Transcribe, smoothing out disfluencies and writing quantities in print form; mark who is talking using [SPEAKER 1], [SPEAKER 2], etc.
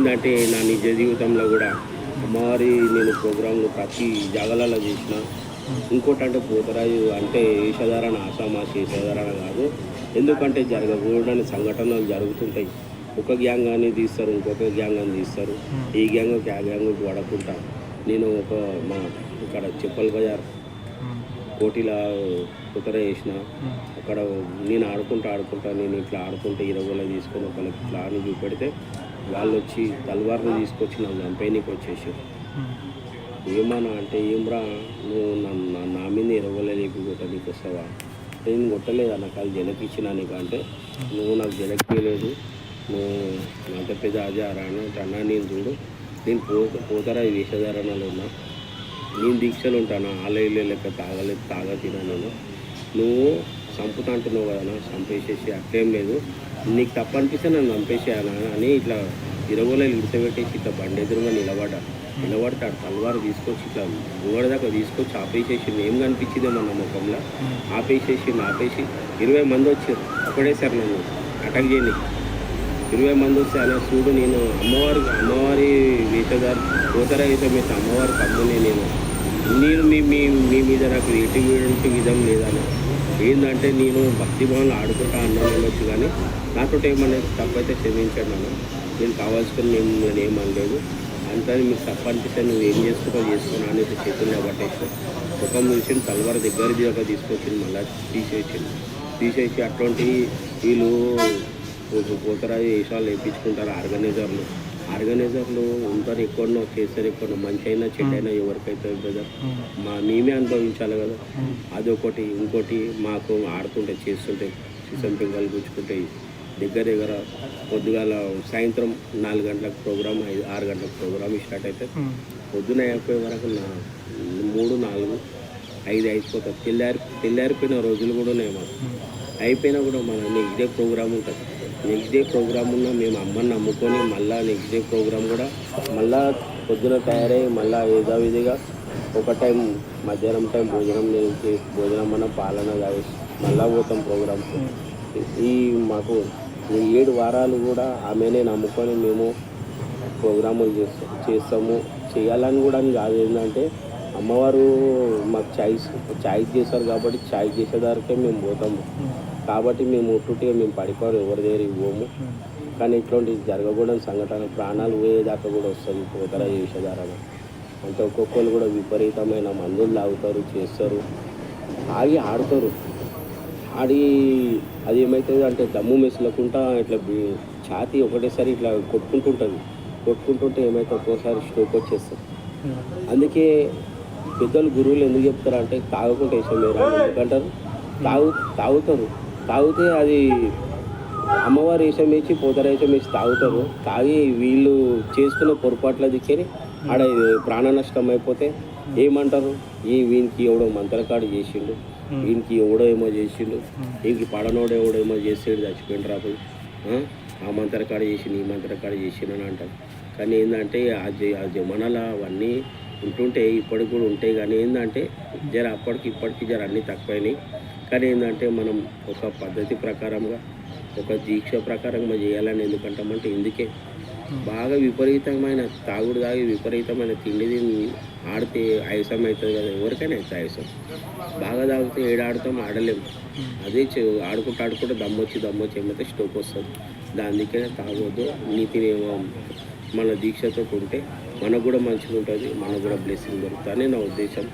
[SPEAKER 1] ఏంటంటే నా నిజ జీవితంలో కూడా అమ్మవారి నేను ప్రోగ్రాంలు ప్రతి జాగాలలో చేసిన. ఇంకోటి అంటే పోతరాజు అంటే వేషధారణ ఆషామాషి వేషధారణ కాదు. ఎందుకంటే జరగకూడని సంఘటనలు జరుగుతుంటాయి. ఒక గ్యాంగ్ అని తీస్తారు, ఇంకొక గ్యాంగ్ అని తీస్తారు. ఈ గ్యాంగ్కి ఆ గ్యాంగ్కి పడకుండా నేను మా ఇక్కడ చెప్పల్ బజార్ కోటిలా కుతర వేసిన. అక్కడ నేను ఆడుకుంటా నేను ఇట్లా ఆడుకుంటే ఇరవై తీసుకొని ఒకళ్ళకి ఇట్లా అని చూపెడితే వాళ్ళు వచ్చి తల్వార్ని తీసుకొచ్చి నన్ను చంపేయనీకి వచ్చేసారు. ఏమన్నా అంటే ఏమ్రా నువ్వు నా మీద ఇరవై లేపి కొట్టడానికి వస్తావా? నేను కొట్టలేదు అన్న, కాదు జలకిచ్చినా నీకు అంటే నువ్వు నాకు జలక్కియలేదు, నువ్వు అంత పెద్ద ఆచారా అన్నా. నేను చూడు, నేను పోతారా ఈ వేషధారణలో ఉన్నా, నేను దీక్షలు ఉంటాను, ఆలయ లెక్క తాగతినా నేను. నువ్వు చంపుతా అంటున్నావు కదా, చంపేసేసి అట్లేం లేదు, నీకు తప్పు అనిపిస్తే నన్ను చంపేసేయాలా అని ఇట్లా ఇరవైలో ఇడిసబెట్టేసి ఇట్లా బండి ఎదురుగా నిలబడితే ఆ తలవారు తీసుకొచ్చి ఇట్లా ముంగడి దాకా తీసుకొచ్చి ఆపేసేసి ఏం కనిపించిందేమో నా ముఖంలో ఆపేసి 20 మంది వచ్చారు ఒకటేసారి నన్ను అటాక్ చేయని. 20 మంది వస్తే అలా చూడు, నేను అమ్మవారి వేషధారి పోతరా వేసే మీద అమ్మవారి తమ్ముని నేను మీ మీద నాకు ఎటువంటి విధం లేదని. ఏంటంటే నేను భక్తి భావనలు ఆడుకుంటా అన్నాను కానీ నాతో ఏమనేది తప్పైతే క్షమించాను అన్న. నేను కావాల్సుకుని నేను ఏమనలేదు. అంతా మీకు తప్ప అనిపిస్తే నువ్వు ఏం చేసుకున్నావు అనేసి చేతుల్లో పట్టేసి ముఖం నుంచి తలవారు దగ్గర తీసుకొచ్చింది, మళ్ళీ తీసేసి అటువంటి వీళ్ళు పోతరాజు వేషాలు వేయించుకుంటారు. ఆర్గనైజర్లు ఉంటారు, ఎక్కడనో చేస్తారు, ఎక్కడో మంచి అయినా చెడ్డైనా ఎవరికైతే బ్రదర్ మేమే అనుభవించాలి కదా. అదొకటి. ఇంకోటి మాకు ఆడుతుంటే చేస్తుంటే సీసం పింగాలు గుచ్చుకుంటాయి. దగ్గర పొద్దుగాల సాయంత్రం 4 గంటలకు ప్రోగ్రామ్, 6 గంటలకు ప్రోగ్రామ్ స్టార్ట్ అయితే పొద్దున అయిపోయే వరకు 3, 4, 5 అయిపోతుంది. తెల్లారిపోయిన రోజులు కూడా ఉన్నాయి మాకు. అయిపోయినా కూడా మన నెక్స్ట్ డే ప్రోగ్రామ్ ఉంటుంది. నెక్స్ట్ డే ప్రోగ్రామ్ ఉన్నా మేము అమ్మని నమ్ముకొని మళ్ళీ నెక్స్ట్ డే ప్రోగ్రామ్ కూడా మళ్ళీ పొద్దున తయారై మళ్ళీ యథావిధిగా ఒక టైం మధ్యాహ్నం టైం భోజనం అన్న పాలన కాదు మళ్ళీ పోతాం ప్రోగ్రామ్స్. ఈ మాకు 7 వారాలు కూడా ఆమెనే నమ్ముకొని మేము ప్రోగ్రాములు చేస్తాము. చేయాలని కూడా కాదు, ఏంటంటే అమ్మవారు మాకు చాయిస్ చేస్తారు కాబట్టి చాయిస్ చేసేదానికే మేము పోతాము. కాబట్టి మేము ఉట్టుగా మేము పడిపోయి ఎవరి దగ్గర ఇవ్వము. కానీ ఇట్లాంటి జరగకూడని సంఘటన ప్రాణాలు పోయేదాకా కూడా వస్తుంది పోతరా చేసేదారని. అంటే ఒక్కొక్కరు కూడా విపరీతమైన మందులు తాగుతారు, చేస్తారు, ఆడతారు. అది ఏమవుతుంది అంటే దమ్ము మెసలకుండా ఇట్లా ఛాతీ ఒకటేసారి ఇట్లా కొట్టుకుంటుంటే ఏమైతే ఒక్కోసారి స్ట్రోక్ వచ్చేస్తుంది. అందుకే పెద్దలు గురువులు ఎందుకు చెప్తారంటే తాగకుండా వేసాం మీరు ఎందుకంటారు, తాగితే అది అమ్మవారు వేషం వేసి పోతర వేషం వేసి తాగి వీళ్ళు చేసుకున్న పొరపాట్ల దిక్కని ఆడ ప్రాణ నష్టం అయిపోతే ఏమంటారు, వీనికి ఎవడో మంత్రకాడు చేసిండు, వీనికి ఎవడో ఏమో చేసిండు, వీనికి పడనోడు ఎవడేమో చేసాడు చచ్చిపోయిన రాబోయి ఆ మంత్రకాడు చేసిండు ఈ మంత్రకాడు చేసిండు అని అంటారు. కానీ ఏంటంటే ఆ జమానాలో అవన్నీ ఉంటుంటే ఇప్పటికి కూడా ఉంటాయి. కానీ ఏంటంటే ఇప్పటికి అన్నీ తక్కువైనాయి. కానీ ఏంటంటే మనం ఒక పద్ధతి ప్రకారంగా ఒక దీక్ష ప్రకారంగా చేయాలని ఎందుకంటామంటే ఇందుకే బాగా విపరీతమైన తాగుడు తాగి విపరీతమైన తిండి ఆడితే ఆయాసం అవుతుంది కదా, ఎవరికైనా అవుతుంది ఆయాసం. బాగా తాగితే ఆడతాం ఆడలేము. అదే ఆడుకుంటూ దమ్మొచ్చి ఏమైతే స్టోక్ వస్తుంది. అందుకే తాగొద్దు. నీతి నియమం మన దీక్షతో ఉంటే మనకు కూడా మంచిగా ఉంటుంది, మనకు కూడా బ్లెస్సింగ్ దొరుకుతుంది అని నా ఉద్దేశం.